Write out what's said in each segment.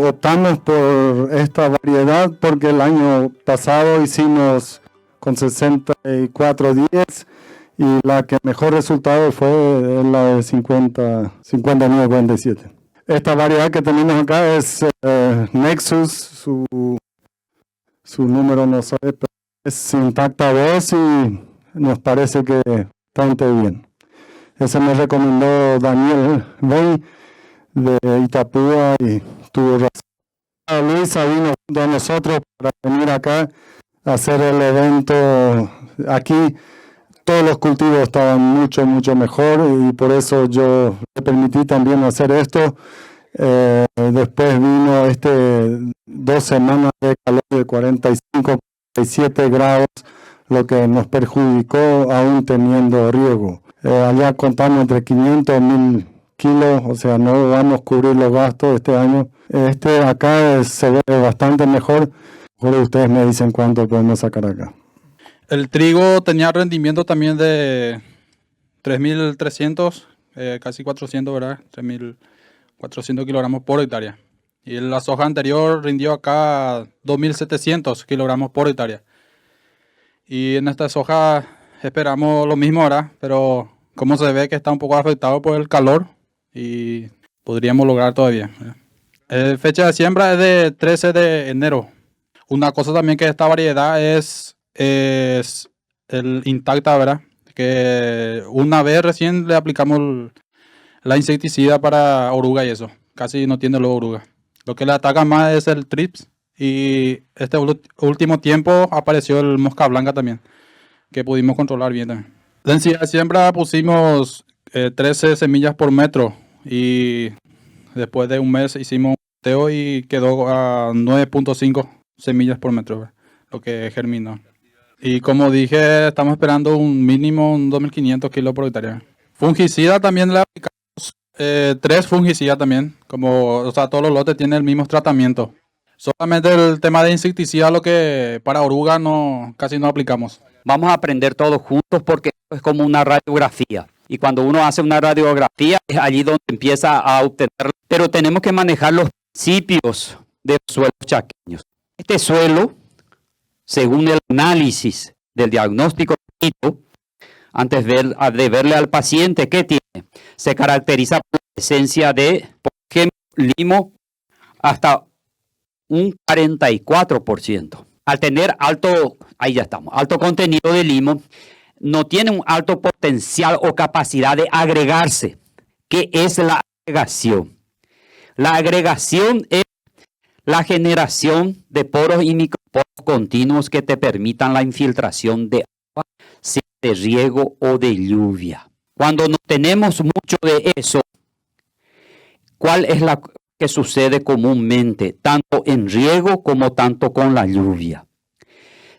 optamos por esta variedad porque el año pasado hicimos con 6410 y la que mejor resultado fue la de 5947. Esta variedad que tenemos acá es Nexus, su número no sé, pero es intacta 2 y nos parece que bastante bien. Ese me recomendó Daniel Bey de Itapúa y tuvo razón. Luisa vino junto a nosotros para venir acá a hacer el evento. Aquí todos los cultivos estaban mucho mejor y por eso yo le permití también hacer esto. Después vino 2 semanas de calor de 45, 47 grados, lo que nos perjudicó aún teniendo riego. Allá contamos entre 500 y 1000 kilos, o sea, no vamos a cubrir los gastos este año. Acá se ve bastante mejor. Mejor ustedes me dicen cuánto podemos sacar acá. El trigo tenía rendimiento también de 3.300, casi 400, ¿verdad? 3.400 kilogramos por hectárea. Y la soja anterior rindió acá 2.700 kilogramos por hectárea. Y en esta soja esperamos lo mismo ahora, pero como se ve que está un poco afectado por el calor y podríamos lograr todavía. Fecha de siembra es de 13 de enero. Una cosa también que esta variedad es el intacta, ¿verdad? Que una vez recién le aplicamos la insecticida para oruga y eso. Casi no tiene luego oruga. Lo que le ataca más es el trips. Y este último tiempo apareció el mosca blanca también, que pudimos controlar bien también. Densidad de siembra pusimos 13 semillas por metro y después de un mes hicimos un testeo y quedó a 9.5 semillas por metro, ¿verdad? Lo que germinó. Y como dije, estamos esperando un mínimo 2.500 kilos por hectárea. Fungicida también le aplicamos 3 fungicidas también, o sea, todos los lotes tienen el mismo tratamiento. Solamente el tema de insecticida, lo que para oruga casi no aplicamos. Vamos a aprender todos juntos porque es como una radiografía. Y cuando uno hace una radiografía es allí donde empieza a obtener. Pero tenemos que manejar los principios de los suelos chaqueños. Este suelo, según el análisis del diagnóstico clínico, antes de verle al paciente, ¿qué tiene? Se caracteriza por la presencia de, por ejemplo, limo hasta un 44%. Al tener alto contenido de limo, no tiene un alto potencial o capacidad de agregarse. ¿Qué es la agregación? La agregación es la generación de poros y microporos continuos que te permitan la infiltración de agua, sea de riego o de lluvia. Cuando no tenemos mucho de eso, ¿cuál es la que sucede comúnmente, tanto en riego como tanto con la lluvia?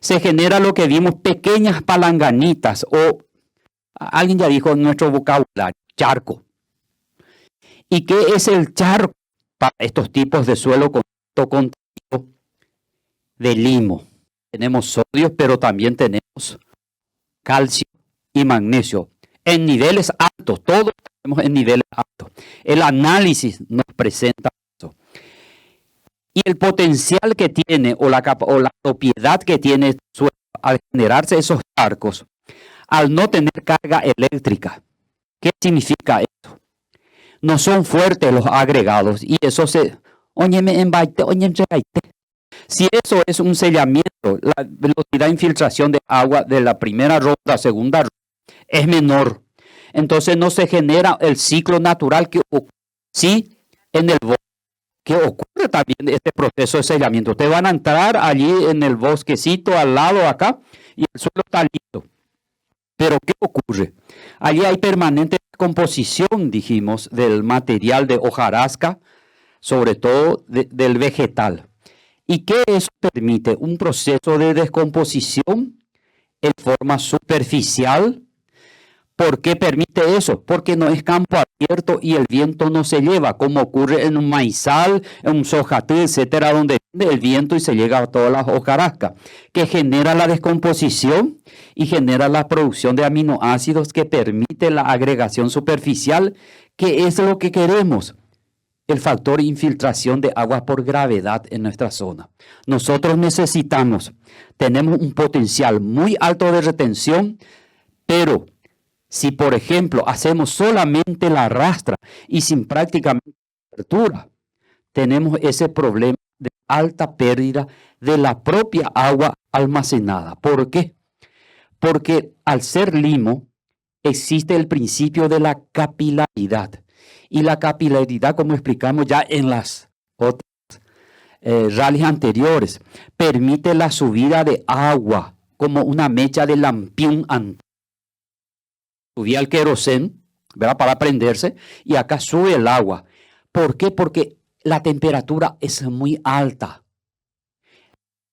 Se genera lo que vimos, pequeñas palanganitas o, alguien ya dijo en nuestro vocabulario, charco. ¿Y qué es el charco para estos tipos de suelo con alto contenido de limo? Tenemos sodio, pero también tenemos calcio y magnesio en niveles altos, todos tenemos en niveles altos. El análisis nos presenta eso. Y el potencial que tiene o la propiedad que tiene el suelo al generarse esos charcos, al no tener carga eléctrica. ¿Qué significa esto? No son fuertes los agregados y eso si eso es un sellamiento, la velocidad de infiltración de agua de la primera ronda, segunda ronda, es menor. Entonces no se genera el ciclo natural que ocurre en el bosque, que ocurre también este proceso de sellamiento. Ustedes van a entrar allí en el bosquecito al lado acá y el suelo está listo. Pero ¿qué ocurre? Allí hay permanente descomposición, dijimos, del material de hojarasca, sobre todo del vegetal. ¿Y qué eso permite? Un proceso de descomposición en forma superficial. ¿Por qué permite eso? Porque no es campo abierto y el viento no se lleva, como ocurre en un maizal, en un sojatí, etcétera, donde viene el viento y se llega a todas las hojarascas, que genera la descomposición y genera la producción de aminoácidos que permite la agregación superficial, que es lo que queremos. el factor infiltración de agua por gravedad en nuestra zona. Nosotros tenemos un potencial muy alto de retención, pero si, por ejemplo, hacemos solamente la rastra y sin prácticamente cobertura, tenemos ese problema de alta pérdida de la propia agua almacenada. ¿Por qué? Porque al ser limo, existe el principio de la capilaridad. Y la capilaridad, como explicamos ya en las otras rallies anteriores, permite la subida de agua como una mecha de lampión antiguo. Subía el querosén, ¿verdad?, para prenderse, y acá sube el agua. ¿Por qué? Porque la temperatura es muy alta.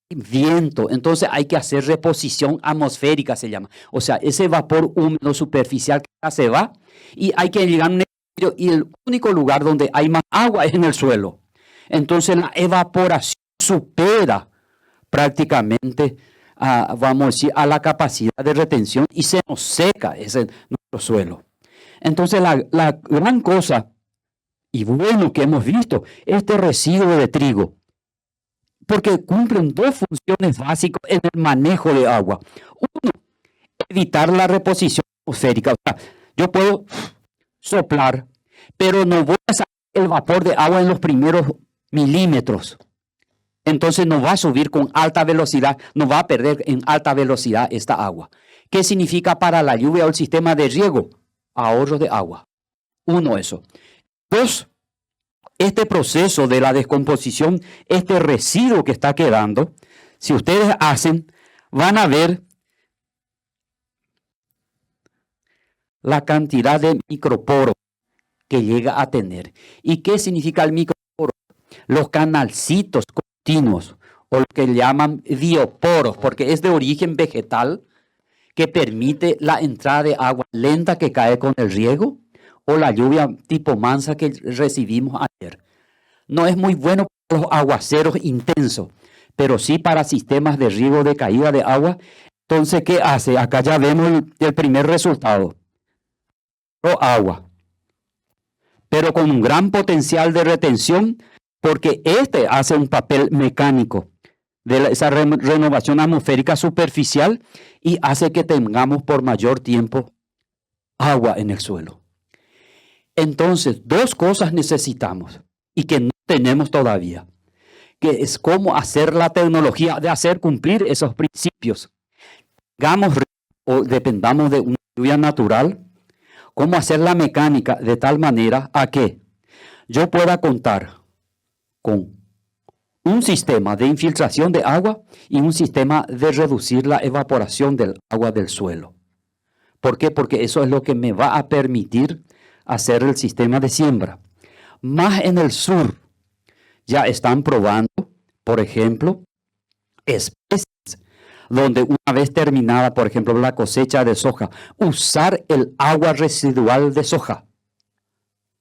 Viento, entonces hay que hacer reposición atmosférica, se llama. O sea, ese vapor húmedo superficial que se va y hay que llegar a un equilibrio, y el único lugar donde hay más agua es en el suelo. Entonces la evaporación supera prácticamente, vamos a decir, a la capacidad de retención y se nos seca nuestro suelo. Entonces la gran cosa y bueno que hemos visto, este residuo de trigo, porque cumplen dos funciones básicas en el manejo de agua. Uno, evitar la reposición atmosférica. O sea, yo puedo soplar, pero no voy a sacar el vapor de agua en los primeros milímetros. Entonces no va a subir con alta velocidad, no va a perder en alta velocidad esta agua. ¿Qué significa para la lluvia o el sistema de riego? Ahorro de agua. Uno, eso. Dos, este proceso de la descomposición, este residuo que está quedando, si ustedes hacen, van a ver la cantidad de microporos que llega a tener. ¿Y qué significa el microporo? Los canalcitos continuos, o lo que llaman dioporos, porque es de origen vegetal, que permite la entrada de agua lenta que cae con el riego, o la lluvia tipo mansa que recibimos ayer. No es muy bueno para los aguaceros intensos, pero sí para sistemas de riego de caída de agua. Entonces, ¿qué hace? Acá ya vemos el primer resultado. Agua, pero con un gran potencial de retención, porque este hace un papel mecánico de esa renovación atmosférica superficial y hace que tengamos por mayor tiempo agua en el suelo. Entonces, dos cosas necesitamos y que no tenemos todavía, que es cómo hacer la tecnología de hacer cumplir esos principios. O dependamos de una lluvia natural, cómo hacer la mecánica de tal manera a que yo pueda contar con un sistema de infiltración de agua y un sistema de reducir la evaporación del agua del suelo. ¿Por qué? Porque eso es lo que me va a permitir hacer el sistema de siembra. Más en el sur ya están probando, por ejemplo, especies donde una vez terminada, por ejemplo, la cosecha de soja, usar el agua residual de soja.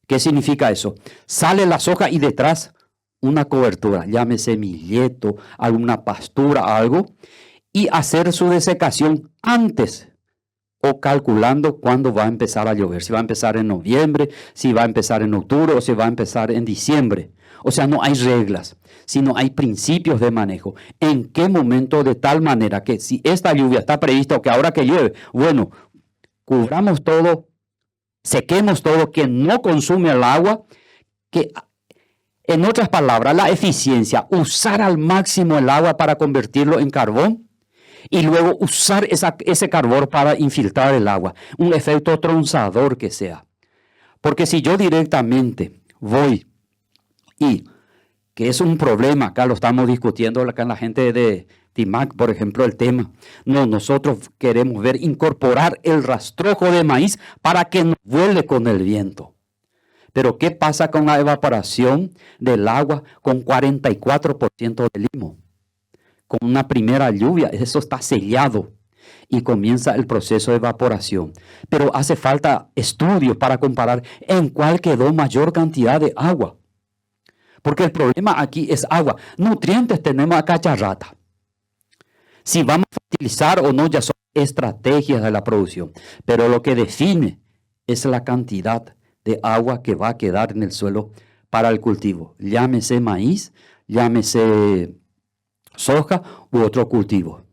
¿Qué significa eso? Sale la soja y detrás una cobertura, llámese milleto, alguna pastura, algo, y hacer su desecación antes o calculando cuándo va a empezar a llover. Si va a empezar en noviembre, si va a empezar en octubre o si va a empezar en diciembre. O sea, no hay reglas, sino hay principios de manejo. ¿En qué momento? De tal manera que si esta lluvia está prevista o que ahora que llueve, bueno, cubramos todo, sequemos todo, que no consume el agua, que en otras palabras, la eficiencia, usar al máximo el agua para convertirlo en carbón y luego usar ese carbón para infiltrar el agua. Un efecto tronzador que sea. Porque si yo directamente voy y, que es un problema, acá lo estamos discutiendo acá en la gente de TIMAC, por ejemplo, el tema. No, nosotros queremos ver incorporar el rastrojo de maíz para que no vuele con el viento. Pero ¿qué pasa con la evaporación del agua con 44% de limo? Con una primera lluvia, eso está sellado y comienza el proceso de evaporación. Pero hace falta estudios para comparar en cuál quedó mayor cantidad de agua. Porque el problema aquí es agua. Nutrientes tenemos a cacharrata. Si vamos a utilizar o no ya son estrategias de la producción. Pero lo que define es la cantidad de agua que va a quedar en el suelo para el cultivo, llámese maíz, llámese soja u otro cultivo.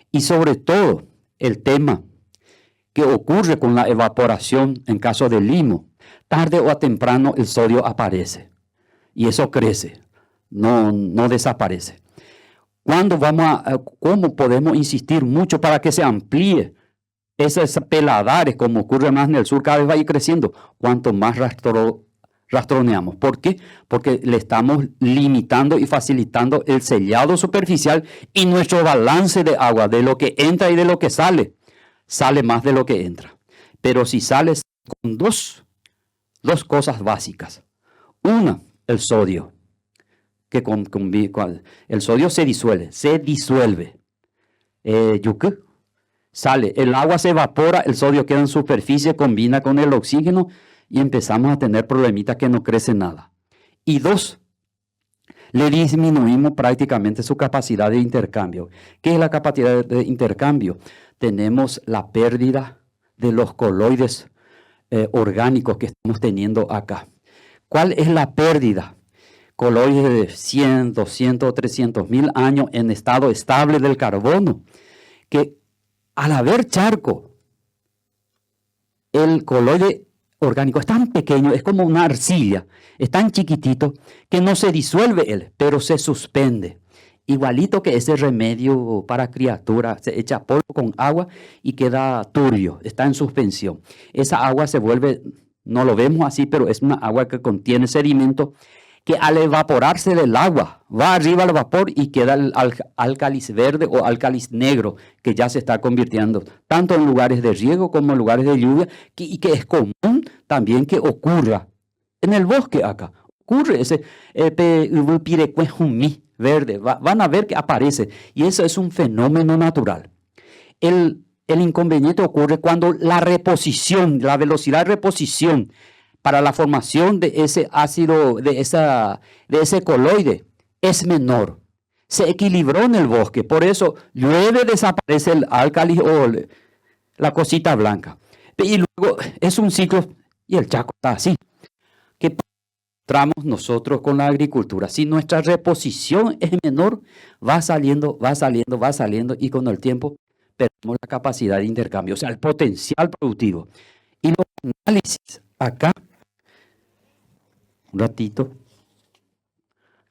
Y sobre todo, el tema que ocurre con la evaporación en caso de limo, tarde o temprano el sodio aparece y eso crece, no desaparece. ¿Cómo podemos insistir mucho para que se amplíe esos peladares, como ocurre más en el sur, cada vez va a ir creciendo? Cuanto más rastroneamos. ¿Por qué? Porque le estamos limitando y facilitando el sellado superficial y nuestro balance de agua, de lo que entra y de lo que sale más de lo que entra. Pero si sales con dos cosas básicas. Una, el sodio. Que el sodio se disuelve. Sale, el agua se evapora, el sodio queda en superficie, combina con el oxígeno y empezamos a tener problemitas que no crece nada. Y dos, le disminuimos prácticamente su capacidad de intercambio. ¿Qué es la capacidad de intercambio? Tenemos la pérdida de los coloides orgánicos que estamos teniendo acá. ¿Cuál es la pérdida? Coloides de 100, 200, 300 mil años en estado estable del carbono, que al haber charco, el coloide orgánico es tan pequeño, es como una arcilla, es tan chiquitito que no se disuelve él, pero se suspende. Igualito que ese remedio para criaturas, se echa polvo con agua y queda turbio, está en suspensión. Esa agua se vuelve, no lo vemos así, pero es una agua que contiene sedimento que al evaporarse del agua va arriba al vapor y queda el álcalis verde o álcalis negro que ya se está convirtiendo tanto en lugares de riego como en lugares de lluvia y que es común también que ocurra en el bosque acá. Ocurre ese pirecuejumí verde, van a ver que aparece y eso es un fenómeno natural. El inconveniente ocurre cuando la reposición, la velocidad de reposición para la formación de ese ácido, de ese coloide, es menor. Se equilibró en el bosque, por eso llueve, desaparece el álcali o la cosita blanca. Y luego es un ciclo, y el Chaco está así. ¿Qué encontramos nosotros con la agricultura? Si nuestra reposición es menor, va saliendo, y con el tiempo perdemos la capacidad de intercambio, o sea, el potencial productivo. Y los análisis acá, un ratito,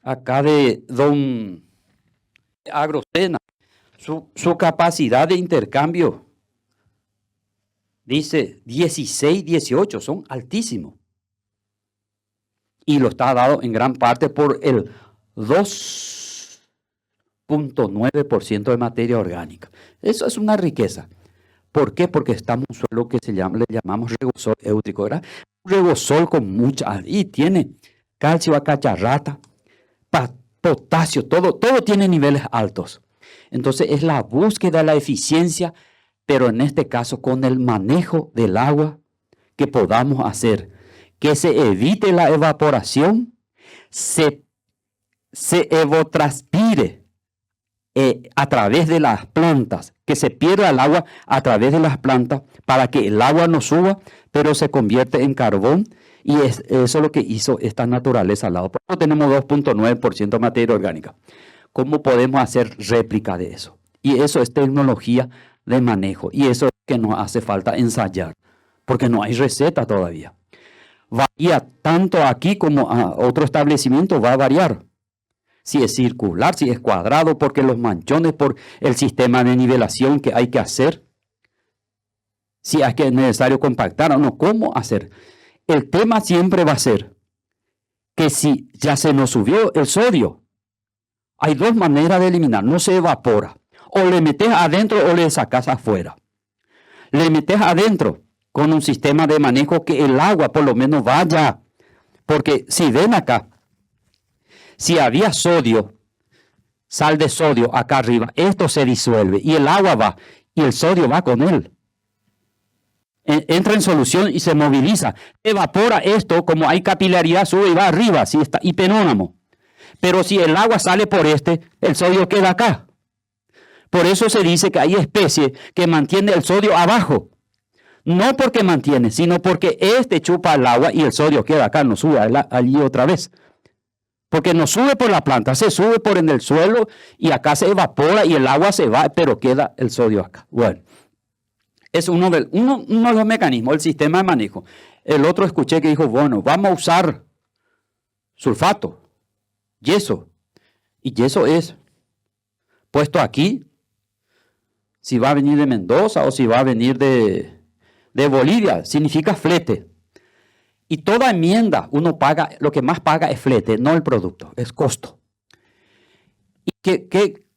acá de don Agrocena, su capacidad de intercambio, dice 16, 18, son altísimos. Y lo está dado en gran parte por el 2.9% de materia orgánica. Eso es una riqueza. ¿Por qué? Porque estamos en un suelo que le llamamos regosol éutrico, ¿verdad? Un regosol con mucha, y tiene calcio, acacharrata, potasio, todo tiene niveles altos. Entonces es la búsqueda de la eficiencia, pero en este caso con el manejo del agua que podamos hacer, que se evite la evaporación, se evotranspire a través de las plantas, que se pierda el agua a través de las plantas para que el agua no suba, pero se convierte en carbón. Y eso es lo que hizo esta naturaleza al lado. Por eso tenemos 2.9% de materia orgánica. ¿Cómo podemos hacer réplica de eso? Y eso es tecnología de manejo. Y eso es que nos hace falta ensayar, porque no hay receta todavía. Varía tanto aquí como a otro establecimiento, va a variar. Si es circular, si es cuadrado, porque los manchones, por el sistema de nivelación que hay que hacer. Si es que es necesario compactar o no, ¿cómo hacer? El tema siempre va a ser que si ya se nos subió el sodio, hay dos maneras de eliminar, no se evapora. O le metes adentro o le sacas afuera. Le metes adentro con un sistema de manejo que el agua por lo menos vaya. Porque si ven acá, si había sodio, sal de sodio acá arriba, esto se disuelve y el agua va y el sodio va con él. Entra en solución y se moviliza. Evapora esto, como hay capilaridad, sube y va arriba, si está hipenónamo. Pero si el agua sale por el sodio queda acá. Por eso se dice que hay especies que mantienen el sodio abajo. No porque mantiene, sino porque este chupa el agua y el sodio queda acá, no sube allí otra vez. Porque no sube por la planta, se sube por en el suelo y acá se evapora y el agua se va, pero queda el sodio acá. Bueno, es uno de los mecanismos, el sistema de manejo. El otro escuché que dijo, bueno, vamos a usar sulfato, yeso. Y yeso es puesto aquí, si va a venir de Mendoza o si va a venir de Bolivia, significa flete. Y toda enmienda uno paga, lo que más paga es flete, no el producto, es costo. ¿Y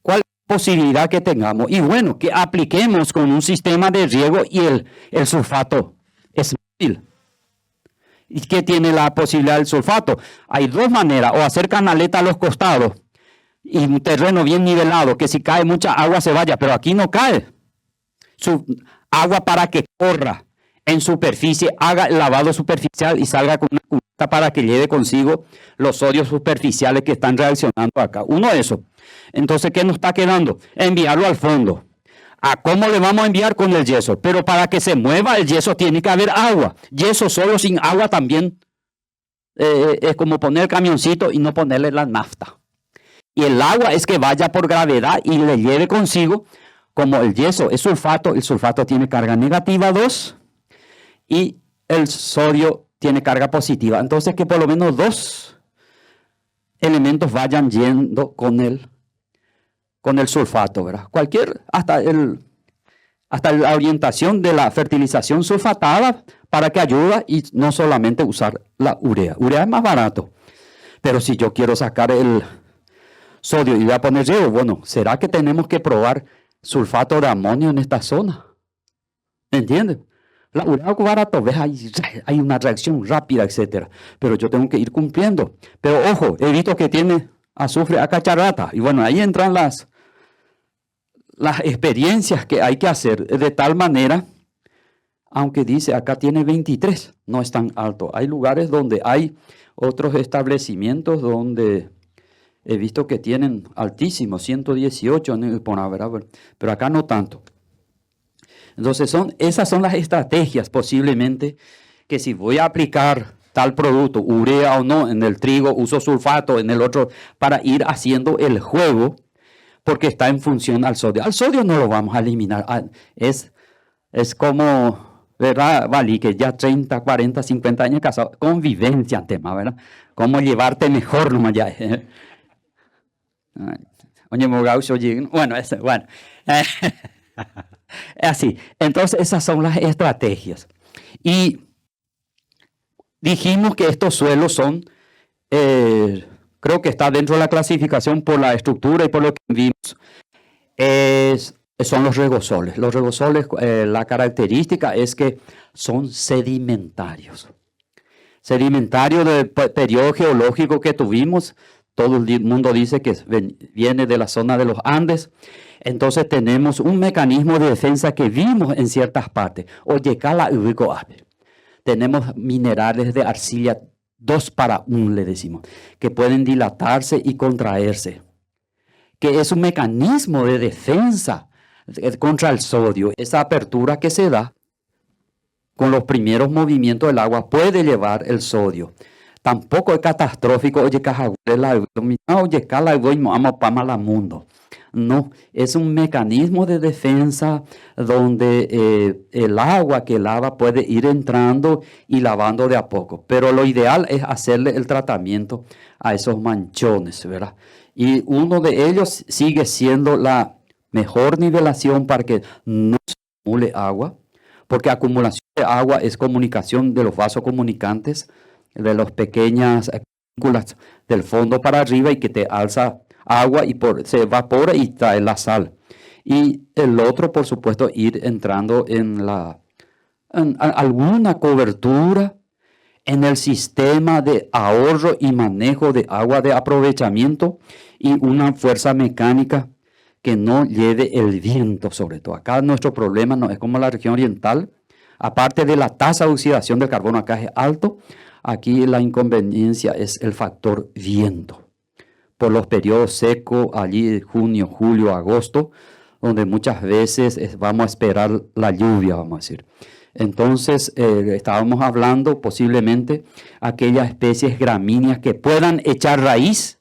cuál es la posibilidad que tengamos? Y bueno, que apliquemos con un sistema de riego y el sulfato es móvil. ¿Y qué tiene la posibilidad del sulfato? Hay dos maneras, o hacer canaleta a los costados y un terreno bien nivelado, que si cae mucha agua se vaya, pero aquí no cae. Agua para que corra en superficie, haga el lavado superficial y salga con una cubeta para que lleve consigo los sodios superficiales que están reaccionando acá. Uno de esos. Entonces, ¿qué nos está quedando? Enviarlo al fondo. ¿A cómo le vamos a enviar? Con el yeso? Pero para que se mueva el yeso tiene que haber agua. Yeso solo sin agua también es como poner el camioncito y no ponerle la nafta. Y el agua es que vaya por gravedad y le lleve consigo, como el yeso es sulfato, el sulfato tiene carga negativa 2 y el sodio tiene carga positiva. Entonces que por lo menos 2 elementos vayan yendo con el sulfato, ¿verdad? Hasta la orientación de la fertilización sulfatada para que ayude y no solamente usar la urea. Urea es más barato, pero si yo quiero sacar el sodio y voy a poner riego, bueno, ¿será que tenemos que probar sulfato de amonio en esta zona? ¿Entiendes? La urea es barato, ves, hay una reacción rápida, etcétera. Pero yo tengo que ir cumpliendo. Pero ojo, he visto que tiene azufre a cacharrata. Y bueno, ahí entran las experiencias que hay que hacer de tal manera, aunque dice acá tiene 23, no es tan alto. Hay lugares donde hay otros establecimientos donde he visto que tienen altísimos, 118, pero acá no tanto. Entonces esas son las estrategias posiblemente que si voy a aplicar tal producto, urea o no, en el trigo, uso sulfato, en el otro, para ir haciendo el juego, porque está en función al sodio. Al sodio no lo vamos a eliminar. Es como, ¿verdad, Vali? Que ya 30, 40, 50 años casado, convivencia en tema, ¿verdad? Cómo llevarte mejor nomás ya. Oye, bueno, así. Entonces, esas son las estrategias. Y dijimos que estos suelos son, creo que está dentro de la clasificación por la estructura y por lo que vimos, son los regosoles. Los regosoles, la característica es que son sedimentarios. Sedimentario del periodo geológico que tuvimos. Todo el mundo dice que viene de la zona de los Andes. Entonces tenemos un mecanismo de defensa que vimos en ciertas partes. Oye, tenemos minerales de arcilla 2:1, le decimos, que pueden dilatarse y contraerse. Que es un mecanismo de defensa contra el sodio. Esa apertura que se da con los primeros movimientos del agua puede llevar el sodio. Tampoco es catastrófico, mundo. No, es un mecanismo de defensa donde el agua que lava puede ir entrando y lavando de a poco. Pero lo ideal es hacerle el tratamiento a esos manchones, ¿verdad? Y uno de ellos sigue siendo la mejor nivelación para que no se acumule agua, porque acumulación de agua es comunicación de los vasos comunicantes, de las pequeñas partículas del fondo para arriba y que te alza agua y se evapora y trae la sal. Y el otro, por supuesto, ir entrando en alguna cobertura en el sistema de ahorro y manejo de agua de aprovechamiento y una fuerza mecánica que no lleve el viento, sobre todo. Acá nuestro problema no es como la región oriental, aparte de la tasa de oxidación del carbono acá es alto. Aquí la inconveniencia es el factor viento. Por los periodos secos, allí junio, julio, agosto, donde muchas veces vamos a esperar la lluvia, vamos a decir. Entonces, estábamos hablando posiblemente aquellas especies gramíneas que puedan echar raíz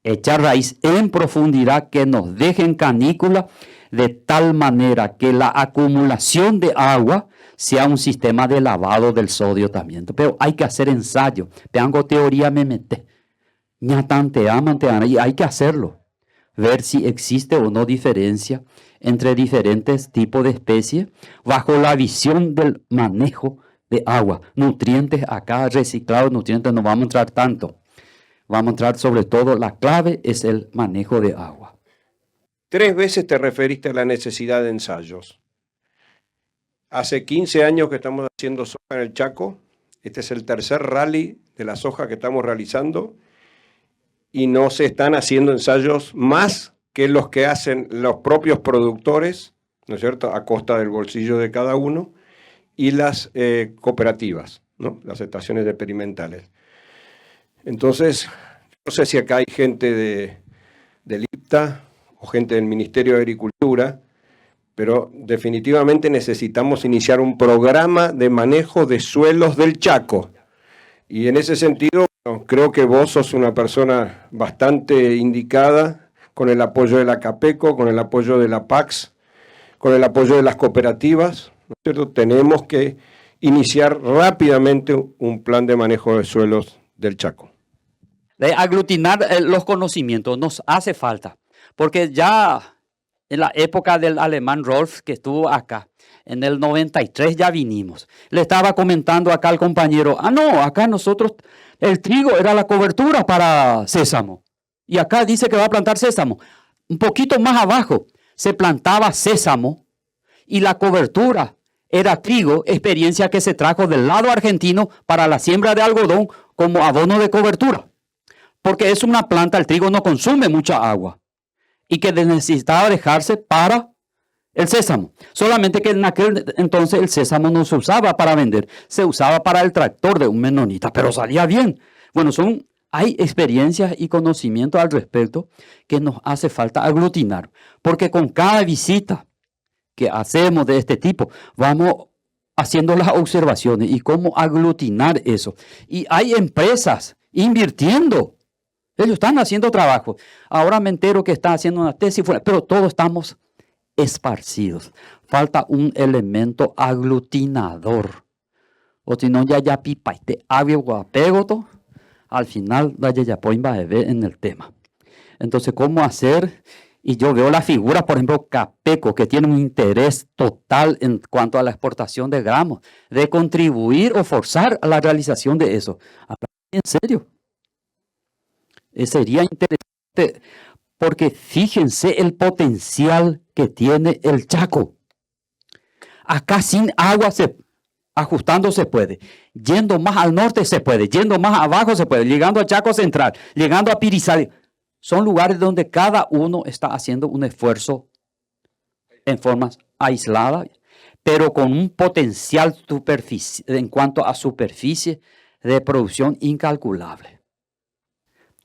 en profundidad, que nos dejen canícula, de tal manera que la acumulación de agua sea un sistema de lavado del sodio también. Pero hay que hacer ensayo. Tengo teoría, me mete. Y hay que hacerlo. Ver si existe o no diferencia entre diferentes tipos de especies bajo la visión del manejo de agua. Nutrientes acá, reciclados, nutrientes, no vamos a entrar tanto. Vamos a entrar sobre todo, la clave es el manejo de agua. 3 veces te referiste a la necesidad de ensayos. Hace 15 años que estamos haciendo soja en el Chaco. Este es el tercer rally de la soja que estamos realizando. Y no se están haciendo ensayos más que los que hacen los propios productores, ¿no es cierto?, a costa del bolsillo de cada uno, y las cooperativas, ¿no?, las estaciones experimentales. Entonces, no sé si acá hay gente del IPTA o gente del Ministerio de Agricultura, pero definitivamente necesitamos iniciar un programa de manejo de suelos del Chaco. Y en ese sentido, creo que vos sos una persona bastante indicada, con el apoyo de la CAPECO, con el apoyo de la PAX, con el apoyo de las cooperativas, ¿no es cierto? Tenemos que iniciar rápidamente un plan de manejo de suelos del Chaco. De aglutinar los conocimientos nos hace falta, porque ya en la época del alemán Rolf, que estuvo acá, en el 93 ya vinimos. Le estaba comentando acá al compañero, no, acá nosotros, el trigo era la cobertura para sésamo. Y acá dice que va a plantar sésamo. Un poquito más abajo se plantaba sésamo y la cobertura era trigo, experiencia que se trajo del lado argentino para la siembra de algodón como abono de cobertura. Porque es una planta, el trigo no consume mucha agua y que necesitaba dejarse para el sésamo. Solamente que en aquel entonces el sésamo no se usaba para vender, se usaba para el tractor de un menonita, pero salía bien. Bueno, hay experiencias y conocimiento al respecto que nos hace falta aglutinar, porque con cada visita que hacemos de este tipo, vamos haciendo las observaciones y cómo aglutinar eso. Y hay empresas invirtiendo. Ellos están haciendo trabajo. Ahora me entero que están haciendo una tesis, pero todos estamos esparcidos. Falta un elemento aglutinador. O si no, ya pipa, este agua guapegoto, al final, ya poimba en el tema. Entonces, ¿cómo hacer? Y yo veo la figura, por ejemplo, Capeco, que tiene un interés total en cuanto a la exportación de gramos, de contribuir o forzar a la realización de eso. En serio. Sería interesante, porque fíjense el potencial que tiene el Chaco. Acá sin agua ajustando se puede, yendo más al norte se puede, yendo más abajo se puede, llegando al Chaco Central, llegando a Pirizal. Son lugares donde cada uno está haciendo un esfuerzo en formas aisladas, pero con un potencial en cuanto a superficie de producción incalculable.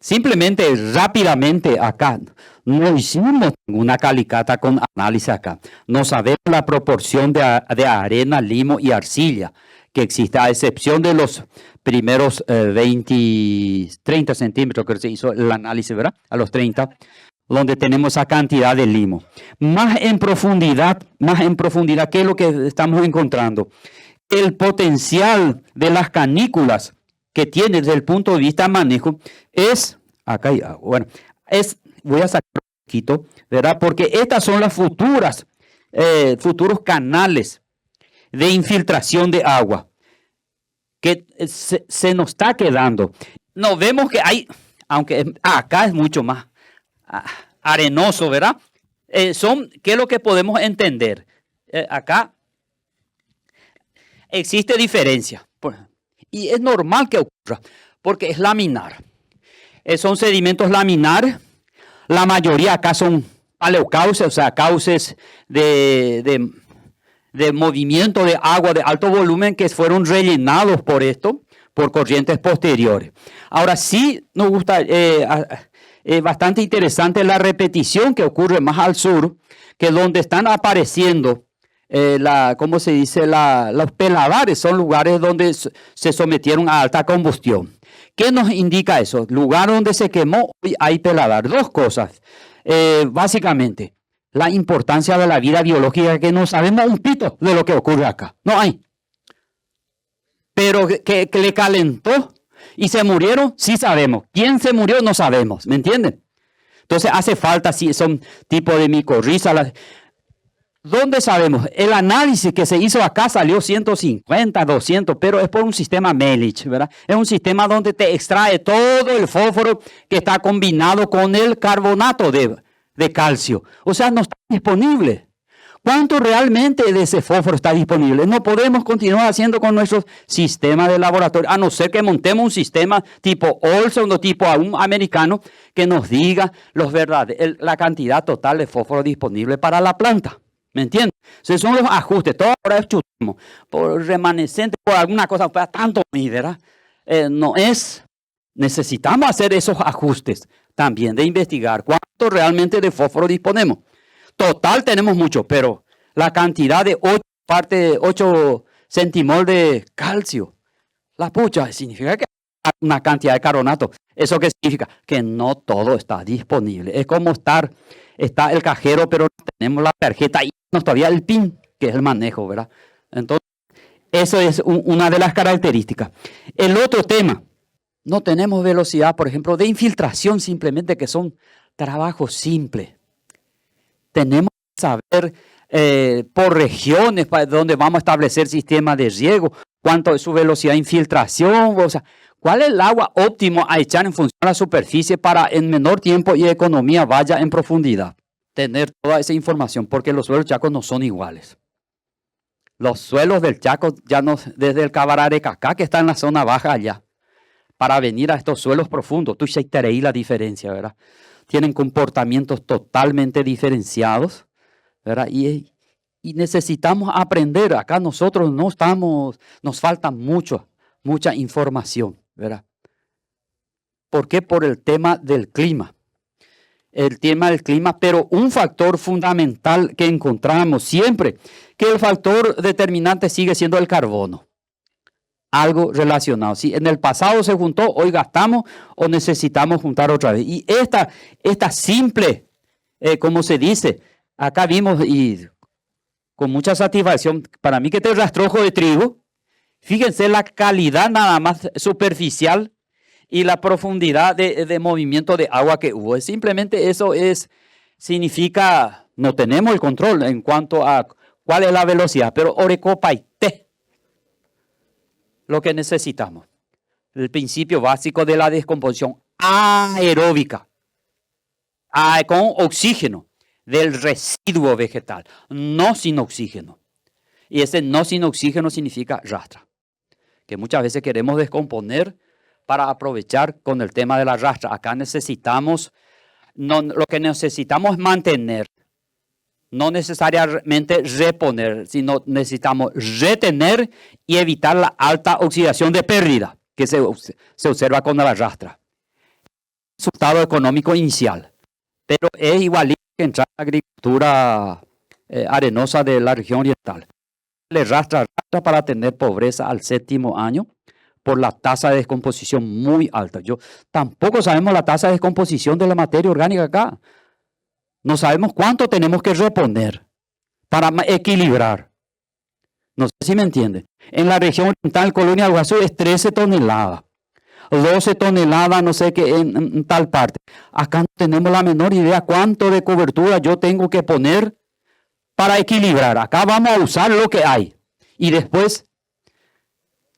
Simplemente, rápidamente acá, no hicimos ninguna calicata con análisis acá. No sabemos la proporción de arena, limo y arcilla que existe, a excepción de los primeros 30 centímetros que se hizo el análisis, ¿verdad? A los 30, donde tenemos esa cantidad de limo. Más en profundidad, ¿qué es lo que estamos encontrando? El potencial de las canículas que tiene desde el punto de vista de manejo es, acá hay agua, bueno, voy a sacar un poquito, ¿verdad? Porque estas son las futuros canales de infiltración de agua que se nos está quedando. Nos vemos que hay, aunque acá es mucho más arenoso, ¿verdad? ¿Qué es lo que podemos entender? Acá existe diferencia. Y es normal que ocurra, porque es laminar. Son sedimentos laminares. La mayoría acá son paleocauces, o sea, cauces de movimiento de agua de alto volumen que fueron rellenados por esto, por corrientes posteriores. Ahora sí nos gusta, bastante interesante la repetición que ocurre más al sur, que donde están apareciendo ¿cómo se dice? Los peladares son lugares donde se sometieron a alta combustión. ¿Qué nos indica eso? Lugar donde se quemó, hoy hay peladar. Dos cosas. Básicamente, la importancia de la vida biológica, que no sabemos un pito de lo que ocurre acá. No hay. Pero que le calentó y se murieron, sí sabemos. ¿Quién se murió? No sabemos. ¿Me entienden? Entonces hace falta, si son tipo de micorriza. ¿Dónde sabemos? El análisis que se hizo acá salió 150, 200, pero es por un sistema Melich, ¿verdad? Es un sistema donde te extrae todo el fósforo que está combinado con el carbonato de calcio. O sea, no está disponible. ¿Cuánto realmente de ese fósforo está disponible? No podemos continuar haciendo con nuestros sistemas de laboratorio, a no ser que montemos un sistema tipo Olson o tipo aún americano que nos diga la cantidad total de fósforo disponible para la planta. ¿Me entiendes? Esos son los ajustes. Todo ahora es chutamos. Por remanescente, por alguna cosa, tanto ¿verdad? No es. Necesitamos hacer esos ajustes también de investigar cuánto realmente de fósforo disponemos. Total tenemos mucho, pero la cantidad de 8 centimol de calcio, la pucha, significa que hay una cantidad de carbonato. ¿Eso qué significa? Que no todo está disponible. Es como está el cajero, pero no tenemos la tarjeta y no todavía el PIN, que es el manejo, ¿verdad? Entonces, eso es una de las características. El otro tema, no tenemos velocidad, por ejemplo, de infiltración simplemente, que son trabajos simples. Tenemos que saber por regiones donde vamos a establecer sistemas de riego, cuánto es su velocidad de infiltración, o sea, cuál es el agua óptimo a echar en función a la superficie para en menor tiempo y economía vaya en profundidad. Tener toda esa información, porque los suelos chacos no son iguales. Los suelos del Chaco, desde el Cabararecacá, que está en la zona baja allá, para venir a estos suelos profundos, tú ya te reí la diferencia, ¿verdad? Tienen comportamientos totalmente diferenciados, ¿verdad? Y necesitamos aprender. Acá nosotros no estamos, nos falta mucha información, ¿verdad? ¿Por qué? Por el tema del clima. El tema del clima, pero un factor fundamental que encontramos siempre, que el factor determinante sigue siendo el carbono. Algo relacionado. Si en el pasado se juntó, hoy gastamos o necesitamos juntar otra vez. Y esta simple, como se dice, acá vimos y con mucha satisfacción, para mí que este rastrojo de trigo, fíjense la calidad nada más superficial y la profundidad de movimiento de agua que hubo. Simplemente eso significa, no tenemos el control en cuanto a cuál es la velocidad, pero orecopaité. Lo que necesitamos. El principio básico de la descomposición aeróbica. Con oxígeno del residuo vegetal. No sin oxígeno. Y ese no sin oxígeno significa rastra. Que muchas veces queremos descomponer para aprovechar con el tema de la rastra. Acá necesitamos, lo que necesitamos es mantener. No necesariamente reponer, sino necesitamos retener y evitar la alta oxidación de pérdida que se observa con la rastra. Resultado económico inicial. Pero es igualito que entrar a la agricultura arenosa de la región oriental. Le rastra para tener pobreza al 7º año por la tasa de descomposición muy alta. Tampoco sabemos la tasa de descomposición de la materia orgánica acá. No sabemos cuánto tenemos que reponer para equilibrar. No sé si me entiende. En la región oriental, Colonia del Guazú, es 13 toneladas. 12 toneladas, no sé qué, en tal parte. Acá no tenemos la menor idea cuánto de cobertura yo tengo que poner para equilibrar. Acá vamos a usar lo que hay. Y después,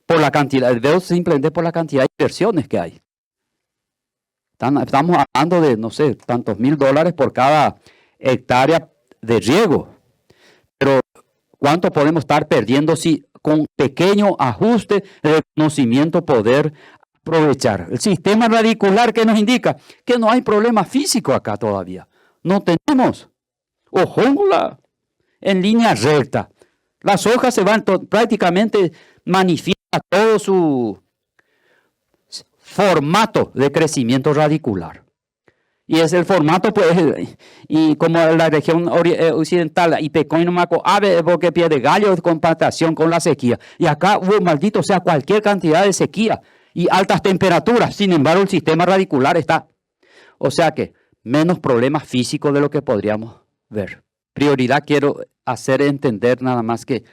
por la cantidad, veo simplemente por la cantidad de inversiones que hay. Estamos hablando de, no sé, tantos $1,000 por cada hectárea de riego. Pero, ¿cuánto podemos estar perdiendo si con pequeño ajuste de conocimiento poder aprovechar? El sistema radicular que nos indica que no hay problema físico acá todavía. No tenemos ojóngula en línea recta. Las hojas se van prácticamente manifiesta todo su formato de crecimiento radicular. Y es el formato, pues, y como la región occidental, y Pecoy no Maco, ave, porque pie de gallo, de compactación con la sequía. Y acá hubo, maldito sea, cualquier cantidad de sequía y altas temperaturas. Sin embargo, el sistema radicular está. O sea que menos problemas físicos de lo que podríamos ver. Prioridad quiero hacer entender nada más que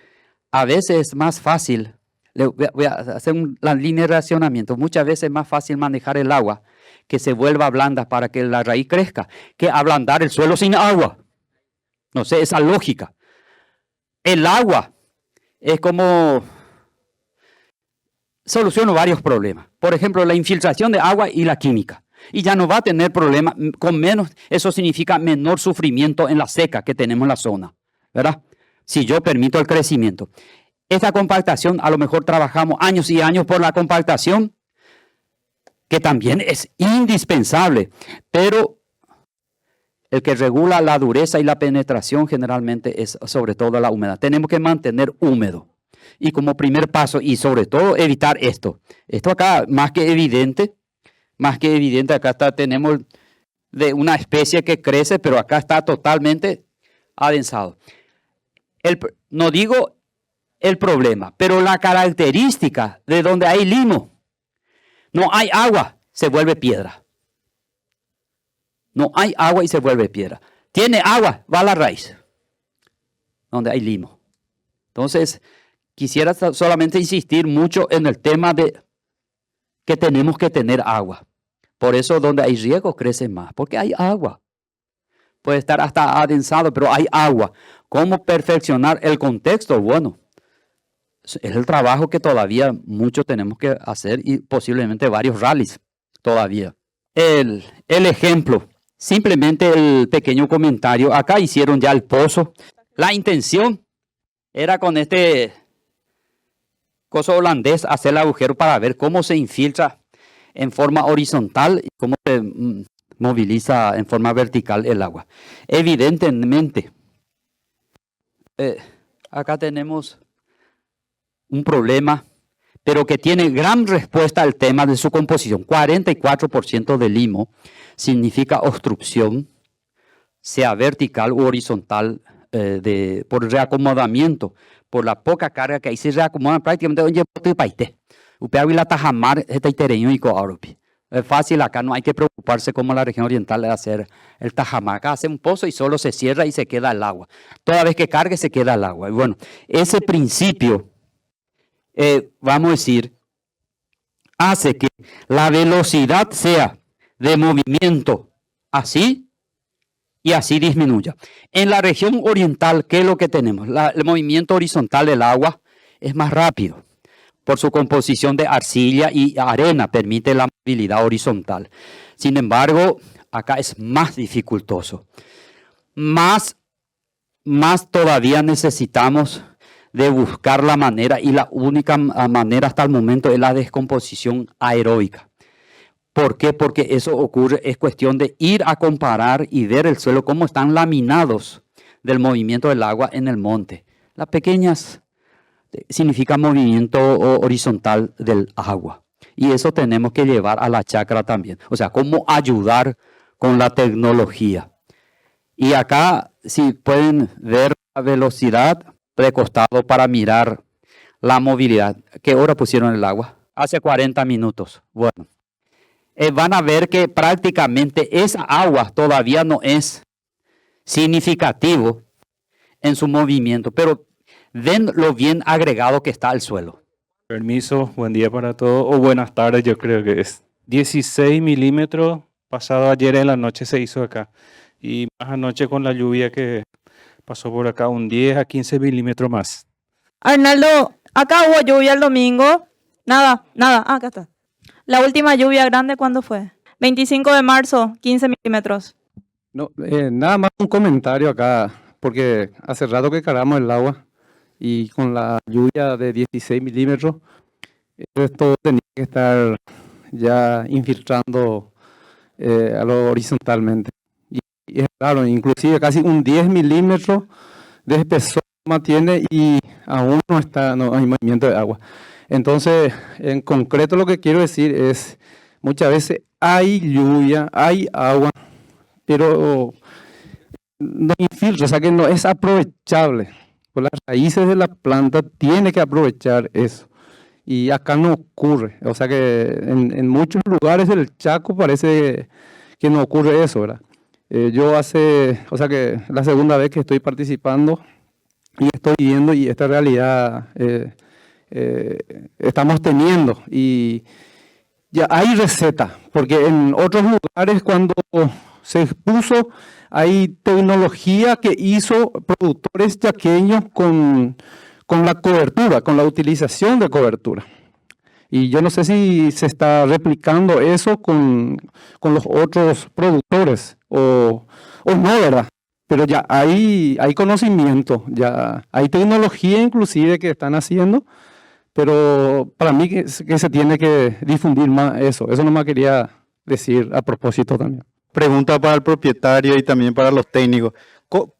a veces es más fácil, voy a hacer la línea de racionamiento, muchas veces es más fácil manejar el agua que se vuelva blanda para que la raíz crezca, que ablandar el suelo sin agua. No sé, esa lógica. El agua es como soluciona varios problemas. Por ejemplo, la infiltración de agua y la química. Y ya no va a tener problemas con menos, eso significa menor sufrimiento en la seca que tenemos en la zona, ¿verdad? Si yo permito el crecimiento. Esta compactación, a lo mejor trabajamos años y años por la compactación, que también es indispensable, pero el que regula la dureza y la penetración generalmente es sobre todo la humedad. Tenemos que mantener húmedo. Y como primer paso, y sobre todo evitar esto. Esto acá, más que evidente, acá está, tenemos de una especie que crece, pero acá está totalmente adensado. No digo el problema, pero la característica de donde hay limo, no hay agua, se vuelve piedra. No hay agua y se vuelve piedra. Tiene agua, va a la raíz, donde hay limo. Entonces, quisiera solamente insistir mucho en el tema de que tenemos que tener agua. Por eso donde hay riego crece más, porque hay agua. Puede estar hasta adensado, pero hay agua. ¿Cómo perfeccionar el contexto? Bueno, es el trabajo que todavía mucho tenemos que hacer y posiblemente varios rallies todavía. El ejemplo, simplemente el pequeño comentario. Acá hicieron ya el pozo. La intención era con este coso holandés hacer el agujero para ver cómo se infiltra en forma horizontal y cómo se moviliza en forma vertical el agua. Evidentemente, acá tenemos un problema, pero que tiene gran respuesta al tema de su composición. 44% de limo significa obstrucción, sea vertical u horizontal, por reacomodamiento, por la poca carga que ahí se reacomoda prácticamente. Es fácil, acá no hay que preocuparse como la región oriental de hacer el tajamar. Acá hace un pozo y solo se cierra y se queda el agua. Toda vez que cargue se queda el agua. Y bueno, ese principio, vamos a decir, hace que la velocidad sea de movimiento así y así disminuya. En la región oriental, ¿qué es lo que tenemos? El movimiento horizontal del agua es más rápido. Por su composición de arcilla y arena permite la movilidad horizontal. Sin embargo, acá es más dificultoso. Más todavía necesitamos de buscar la manera, y la única manera hasta el momento es la descomposición aeróbica. ¿Por qué? Porque eso ocurre, es cuestión de ir a comparar y ver el suelo, cómo están laminados del movimiento del agua en el monte. Las pequeñas significa movimiento horizontal del agua. Y eso tenemos que llevar a la chacra también. O sea, cómo ayudar con la tecnología. Y acá, si pueden ver la velocidad recostado para mirar la movilidad. ¿Qué hora pusieron el agua? Hace 40 minutos. Bueno, van a ver que prácticamente esa agua todavía no es significativo en su movimiento, pero ven lo bien agregado que está el suelo. Permiso, buen día para todos, o buenas tardes, yo creo que es 16 milímetros, pasado ayer en la noche se hizo acá, y más anoche con la lluvia que pasó por acá, un 10 a 15 milímetros más. Arnaldo, acá hubo lluvia el domingo, nada, acá está. La última lluvia grande, ¿cuándo fue? 25 de marzo, 15 milímetros. No, nada más un comentario acá, porque hace rato que cargamos el agua y con la lluvia de 16 milímetros, esto tenía que estar ya infiltrando horizontalmente. Y es claro, inclusive casi un 10 milímetros de espesor mantiene y aún no hay movimiento de agua. Entonces, en concreto lo que quiero decir es, muchas veces hay lluvia, hay agua, pero no infiltra, o sea que no es aprovechable. Por las raíces de la planta tiene que aprovechar eso. Y acá no ocurre. O sea que en muchos lugares del Chaco parece que no ocurre eso, ¿verdad? O sea que la segunda vez que estoy participando y estoy viendo y esta realidad estamos teniendo. Y ya hay receta, porque en otros lugares cuando se expuso hay tecnología que hizo productores chaqueños con la cobertura, con la utilización de cobertura. Y yo no sé si se está replicando eso con los otros productores o no, ¿verdad? Pero ya hay conocimiento, ya hay tecnología inclusive que están haciendo, pero para mí que se tiene que difundir más eso. Eso nomás quería decir a propósito también. Pregunta para el propietario y también para los técnicos.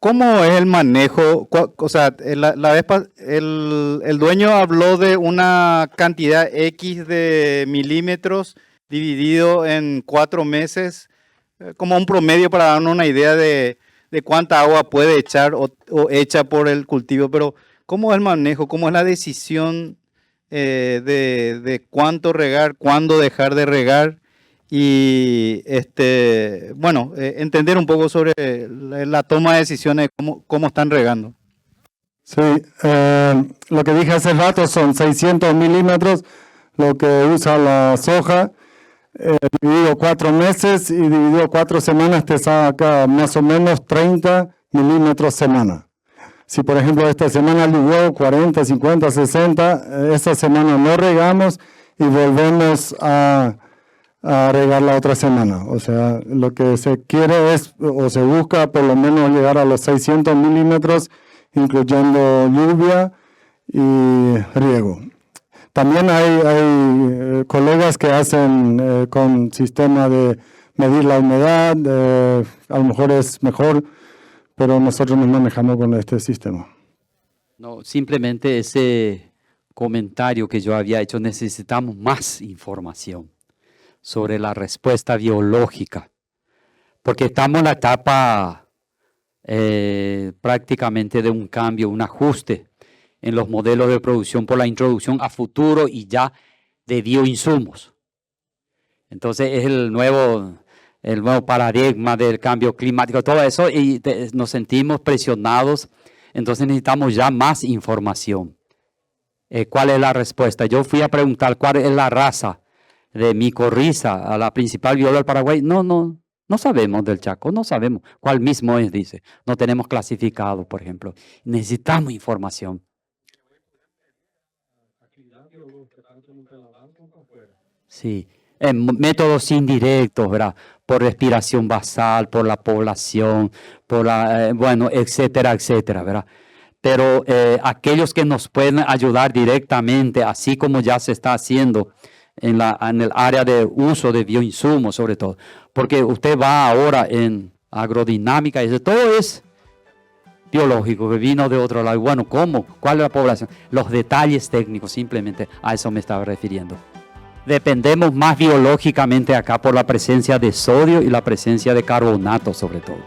¿Cómo es el manejo? O sea, el dueño habló de una cantidad X de milímetros dividido en 4 meses, como un promedio para darnos una idea de cuánta agua puede echar o echa por el cultivo. Pero ¿cómo es el manejo? ¿Cómo es la decisión de cuánto regar, cuándo dejar de regar? Y entender un poco sobre la toma de decisiones, cómo están regando. Sí, lo que dije hace rato son 600 milímetros, lo que usa la soja, dividido 4 meses y dividido 4 semanas te saca más o menos 30 milímetros semana. Si por ejemplo esta semana llovió 40, 50, 60, esta semana no regamos y volvemos a regar la otra semana. O sea, lo que se quiere es, o se busca por lo menos llegar a los 600 milímetros, incluyendo lluvia y riego. También hay colegas que hacen con sistema de medir la humedad, a lo mejor es mejor, pero nosotros nos manejamos con este sistema. No, simplemente ese comentario que yo había hecho, necesitamos más información sobre la respuesta biológica, porque estamos en la etapa prácticamente de un cambio, un ajuste en los modelos de producción por la introducción a futuro y ya de bioinsumos. Entonces es el nuevo paradigma del cambio climático, todo eso, y nos sentimos presionados, entonces necesitamos ya más información. ¿Cuál es la respuesta? Yo fui a preguntar cuál es la raza de micorriza a la principal viola del Paraguay. No sabemos del Chaco, no sabemos cuál mismo es, dice. No tenemos clasificado, por ejemplo. Necesitamos información. Sí, métodos indirectos, ¿verdad? Por respiración basal, por la población, etcétera, etcétera, ¿verdad? Pero aquellos que nos pueden ayudar directamente, así como ya se está haciendo en el área de uso de bioinsumos, sobre todo. Porque usted va ahora en agrodinámica y dice, todo es biológico, que vino de otro lado. Bueno, ¿cómo? ¿Cuál es la población? Los detalles técnicos, simplemente a eso me estaba refiriendo. Dependemos más biológicamente acá por la presencia de sodio y la presencia de carbonato, sobre todo.